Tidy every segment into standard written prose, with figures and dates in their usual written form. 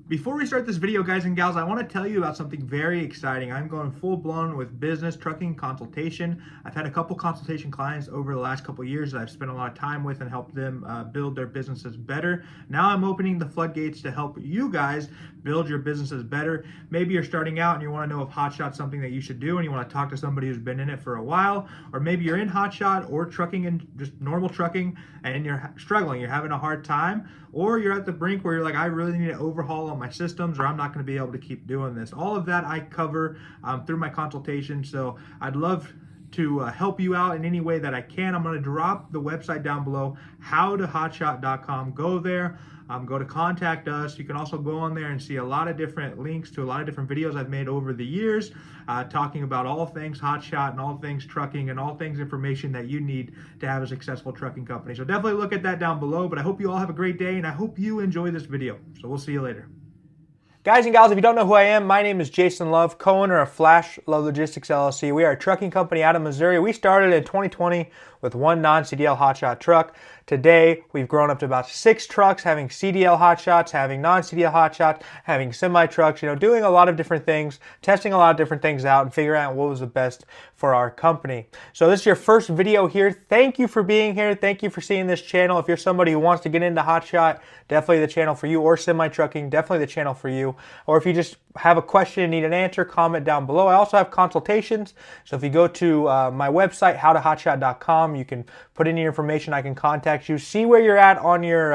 Before we start this video, guys and gals, I want to tell you about something very exciting. I'm going full blown with business trucking consultation. I've had a couple consultation clients over the last couple years that I've spent a lot of time with and helped them build their businesses better. Now I'm opening the floodgates to help you guys build your businesses better. Maybe you're starting out and you want to know if Hotshot's something that you should do and you want to talk to somebody who's been in it for a while, or maybe you're in Hotshot or trucking and just normal trucking and you're struggling, you're having a hard time, or you're at the brink where you're like, I really need to overhaul all my systems or I'm not going to be able to keep doing this. All of that I cover through my consultation. So I'd love to help you out in any way that I can. I'm going to drop the website down below, howtohotshot.com. Go there. Go to contact us. You can also go on there and see a lot of different links to a lot of different videos I've made over the years talking about all things Hotshot and all things trucking and all things information that you need to have a successful trucking company. So definitely look at that down below, but I hope you all have a great day and I hope you enjoy this video. So we'll see you later. Guys and gals, if you don't know who I am, my name is Jason Love, co-owner of Flash Love Logistics LLC. We are a trucking company out of Missouri. We started in 2020 with one non-CDL hotshot truck. Today, we've grown up to about 6 trucks, having CDL hotshots, having non-CDL hotshots, having semi-trucks, doing a lot of different things, testing a lot of different things out and figuring out what was the best for our company. So this is your first video here. Thank you for being here. Thank you for seeing this channel. If you're somebody who wants to get into hotshot, definitely the channel for you, or semi-trucking, definitely the channel for you. Or if you just have a question and need an answer, comment down below. I also have consultations. So if you go to my website, howtohotshot.com, you can put in your information. I can contact you. See where you're at on your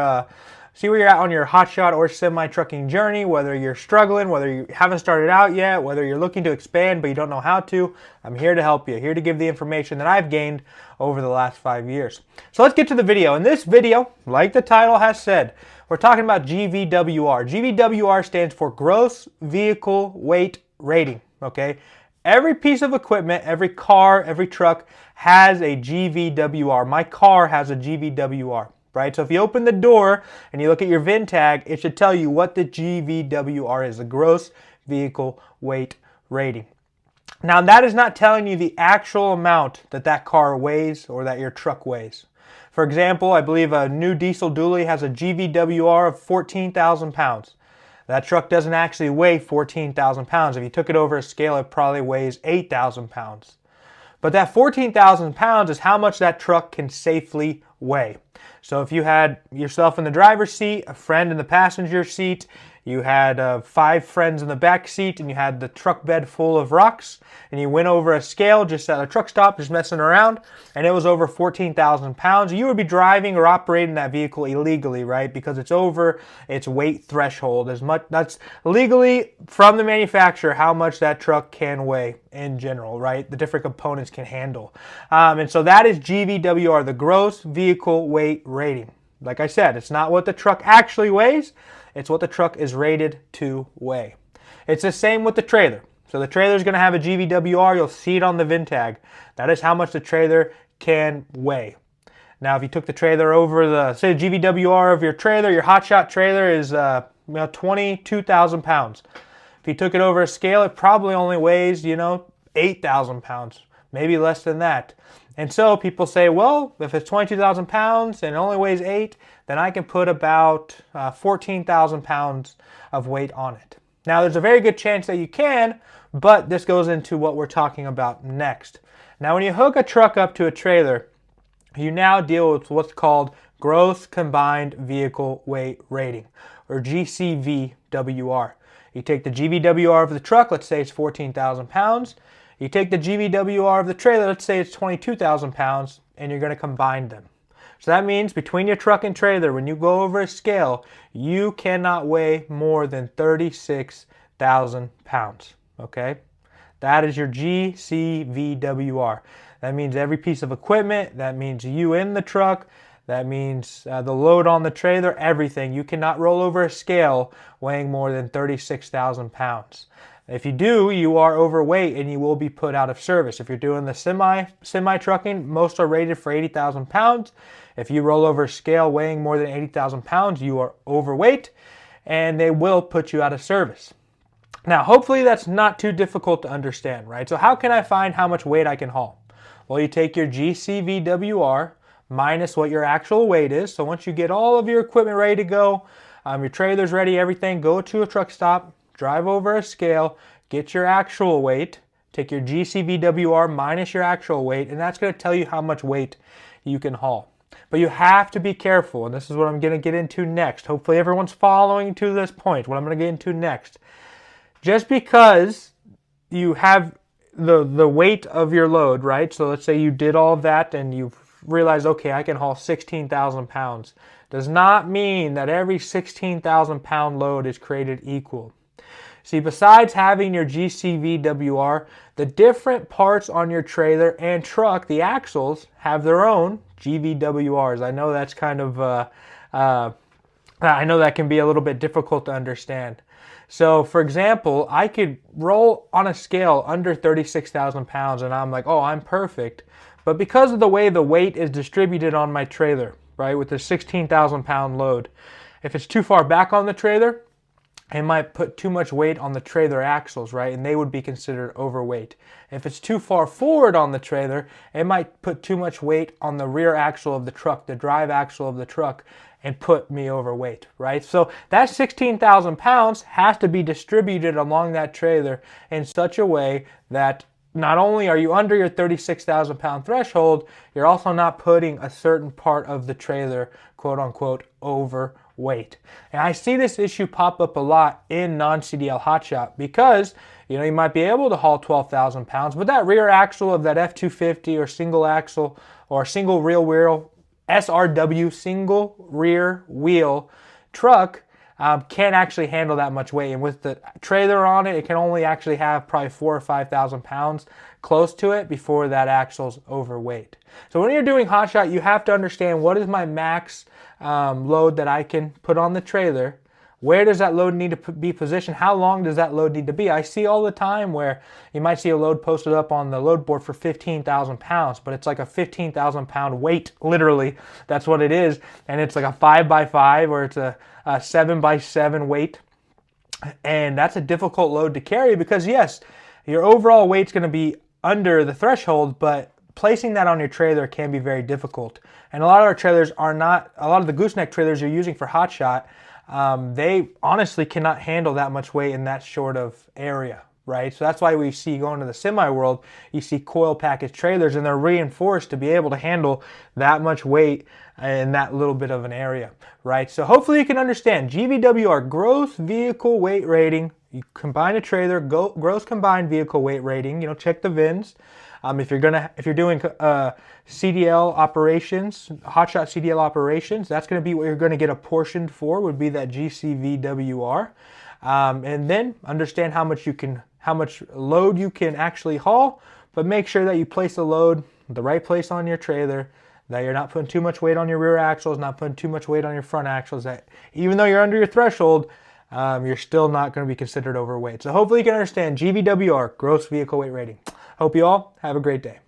hotshot or semi-trucking journey, whether you're struggling, whether you haven't started out yet, whether you're looking to expand but you don't know how to. I'm here to help you, here to give the information that I've gained over the last 5 years. So let's get to the video. In this video, like the title has said, we're talking about GVWR. GVWR stands for Gross Vehicle Weight Rating, okay? Every piece of equipment, every car, every truck has a GVWR. My car has a GVWR, right? So if you open the door and you look at your VIN tag, it should tell you what the GVWR is, the Gross Vehicle Weight Rating. Now that is not telling you the actual amount that that car weighs or that your truck weighs. For example, I believe a new diesel dually has a GVWR of 14,000 pounds. That truck doesn't actually weigh 14,000 pounds. If you took it over a scale, it probably weighs 8,000 pounds. But that 14,000 pounds is how much that truck can safely weigh. So if you had yourself in the driver's seat, a friend in the passenger seat, you had 5 friends in the back seat, and you had the truck bed full of rocks, and you went over a scale just at a truck stop, just messing around, and it was over 14,000 pounds, you would be driving or operating that vehicle illegally, right? Because it's over its weight threshold. That's legally from the manufacturer how much that truck can weigh in general, right? The different components can handle. And so that is GVWR, the Gross Vehicle Weight Rating. Like I said, it's not what the truck actually weighs. It's what the truck is rated to weigh. It's the same with the trailer. So the trailer is going to have a GVWR. You'll see it on the VIN tag. That is how much the trailer can weigh. Now, if you took the trailer over say the GVWR of your trailer, your hotshot trailer is 22,000 pounds. If you took it over a scale, it probably only weighs 8,000 pounds, maybe less than that. And so people say, well, if it's 22,000 pounds and it only weighs 8, then I can put about 14,000 pounds of weight on it. Now, there's a very good chance that you can, but this goes into what we're talking about next. Now, when you hook a truck up to a trailer, you now deal with what's called Gross Combined Vehicle Weight Rating, or GCVWR. You take the GVWR of the truck, let's say it's 14,000 pounds. You take the GVWR of the trailer, let's say it's 22,000 pounds, and you're going to combine them. So that means between your truck and trailer, when you go over a scale, you cannot weigh more than 36,000 pounds, okay? That is your GCVWR. That means every piece of equipment, that means you in the truck, that means the load on the trailer, everything. You cannot roll over a scale weighing more than 36,000 pounds. If you do, you are overweight and you will be put out of service. If you're doing the semi-trucking, most are rated for 80,000 pounds. If you roll over a scale weighing more than 80,000 pounds, you are overweight and they will put you out of service. Now, hopefully that's not too difficult to understand, right? So how can I find how much weight I can haul? Well, you take your GCVWR minus what your actual weight is. So once you get all of your equipment ready to go, Your trailer's ready, everything. Go to a truck stop, drive over a scale, get your actual weight, take your GCVWR minus your actual weight, and that's going to tell you how much weight you can haul. But you have to be careful, and this is what I'm going to get into next. Hopefully everyone's following to this point, what I'm going to get into next. Just because you have the weight of your load, right? So let's say you did all of that and you've realized, okay, I can haul 16,000 pounds. Does not mean that every 16,000 pound load is created equal. See, besides having your GCVWR, the different parts on your trailer and truck, the axles, have their own GVWRs. I know that's kind of, I know that can be a little bit difficult to understand. So, for example, I could roll on a scale under 36,000 pounds and I'm like, oh, I'm perfect. But because of the way the weight is distributed on my trailer, right, with the 16,000 pound load, if it's too far back on the trailer, it might put too much weight on the trailer axles, right? And they would be considered overweight. If it's too far forward on the trailer, it might put too much weight on the rear axle of the truck, the drive axle of the truck, and put me overweight, right? So that 16,000 pounds has to be distributed along that trailer in such a way that not only are you under your 36,000 pound threshold, you're also not putting a certain part of the trailer, quote unquote, overweight. And I see this issue pop up a lot in non-CDL Hotshot because, you know, you might be able to haul 12,000 pounds, but that rear axle of that F250 or single axle or single rear wheel, SRW, single rear wheel truck, can't actually handle that much weight. And with the trailer on it, it can only actually have probably 4,000 or 5,000 pounds close to it before that axle's overweight. So when you're doing Hotshot, you have to understand what is my max load that I can put on the trailer. Where does that load need to be positioned? How long does that load need to be? I see all the time where you might see a load posted up on the load board for 15,000 pounds, but it's like a 15,000 pound weight, literally. That's what it is. And it's like a 5x5 or it's a 7x7 weight. And that's a difficult load to carry because, yes, your overall weight's going to be under the threshold, but placing that on your trailer can be very difficult. And a lot of our trailers are not, a lot of the gooseneck trailers you're using for Hotshot, they honestly cannot handle that much weight in that short of area, right? So that's why we see going to the semi world, you see coil package trailers and they're reinforced to be able to handle that much weight in that little bit of an area, right? So hopefully you can understand GVWR, gross vehicle weight rating. You combine a trailer, gross combined vehicle weight rating, you know, check the VINs. If you're doing CDL operations, Hotshot CDL operations, that's going to be what you're going to get apportioned for, would be that GCVWR. And then understand how much load you can actually haul, but make sure that you place the load the right place on your trailer, that you're not putting too much weight on your rear axles, not putting too much weight on your front axles, that even though you're under your threshold, you're still not going to be considered overweight. So hopefully you can understand GVWR, gross vehicle weight rating. Hope you all have a great day.